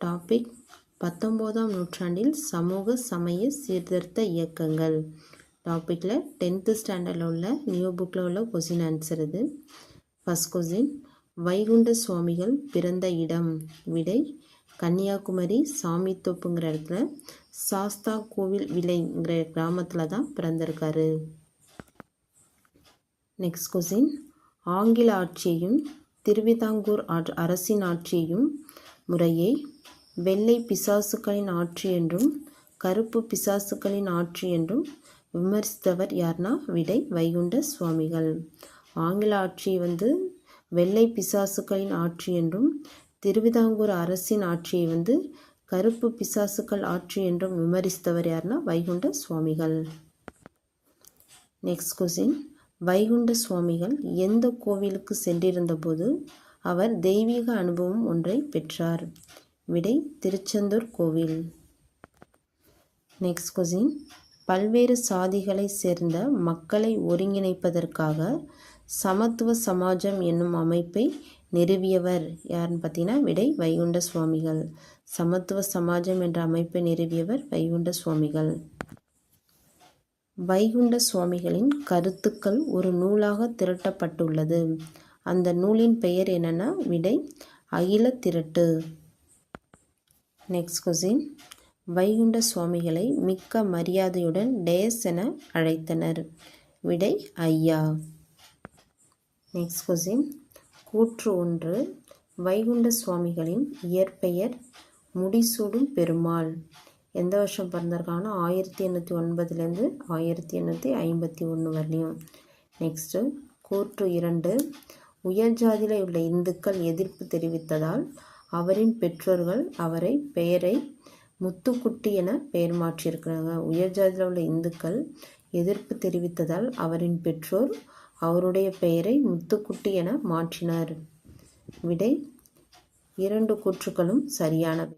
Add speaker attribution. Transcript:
Speaker 1: Topic 19ஆம் நூற்றாண்டில் சமூக சமய சீர்திருத்த இயக்கங்கள். டாப்பிக்கில் 10th ஸ்டாண்டர்டில் உள்ள நியூ புக்கில் உள்ள கொஸ்டின் ஆன்சர் இது. ஃபர்ஸ்ட் கொஸ்டின், வைகுண்ட சுவாமிகள் பிறந்த இடம். விடை கன்னியாகுமரி சாமித்தோப்புங்கிற இடத்துல சாஸ்தா கோவில் விலைங்கிற கிராமத்தில் தான் பிறந்திருக்காரு. நெக்ஸ்ட் கொஸ்டின், ஆங்கில ஆட்சியையும் திருவிதாங்கூர் அரசின் ஆட்சியையும் முறையே வெள்ளை பிசாசுகளின் ஆட்சி என்றும் கருப்பு பிசாசுகளின் ஆட்சி என்றும் விமர்சித்தவர் யார்னா விடை வைகுண்ட சுவாமிகள். ஆங்கில ஆட்சி வெள்ளை பிசாசுகளின் ஆட்சி என்றும் திருவிதாங்கூர் அரசின் ஆட்சியை கருப்பு பிசாசுகள் ஆட்சி என்றும் விமர்சித்தவர் யார்னா வைகுண்ட சுவாமிகள். நெக்ஸ்ட் கொஸ்டின், வைகுண்ட சுவாமிகள் எந்த கோவிலுக்கு சென்றிருந்த போது அவர் தெய்வீக அனுபவம் ஒன்றை பெற்றார். விடை திருச்செந்தூர் கோவில். நெக்ஸ்ட் கொஸ்டின், பல்வேறு சாதிகளை சேர்ந்த மக்களை ஒருங்கிணைப்பதற்காக சமத்துவ சமாஜம் என்னும் அமைப்பை நிறுவியவர் யாருன்னு பார்த்தீங்கன்னா விடை வைகுண்ட சுவாமிகள். சமத்துவ சமாஜம் என்ற அமைப்பை நிறுவியவர் வைகுண்ட சுவாமிகள். வைகுண்ட சுவாமிகளின் கருத்துக்கள் ஒரு நூலாக திரட்டப்பட்டுள்ளது. அந்த நூலின் பெயர் என்னன்னா விடை அகில திரட்டு. நெக்ஸ்ட் கொஸ்டின், வைகுண்ட சுவாமிகளை மிக்க மரியாதையுடன் டேஸ் என அழைத்தனர். விடை ஐயா. நெக்ஸ்ட் கொஸ்டின், கூற்று 1, வைகுண்ட சுவாமிகளின் இயற்பெயர் முடிசூடும் பெருமாள். எந்த வருஷம் பிறந்திருக்காங்கன்னா 1809 1851 வரலையும். நெக்ஸ்ட்டு கூற்று 2, உயர் ஜாதியில் உள்ள இந்துக்கள் எதிர்ப்பு தெரிவித்ததால் அவரின் பெற்றோர்கள் அவரை பெயரை முத்துக்குட்டி என பெயர் மாற்றியிருக்கிறாங்க. உயர் ஜாதியில் உள்ள இந்துக்கள் எதிர்ப்பு தெரிவித்ததால் அவரின் பெற்றோர் அவருடைய பெயரை முத்துக்குட்டி என மாற்றினார். விடை 2 கூற்றுக்களும் சரியானவை.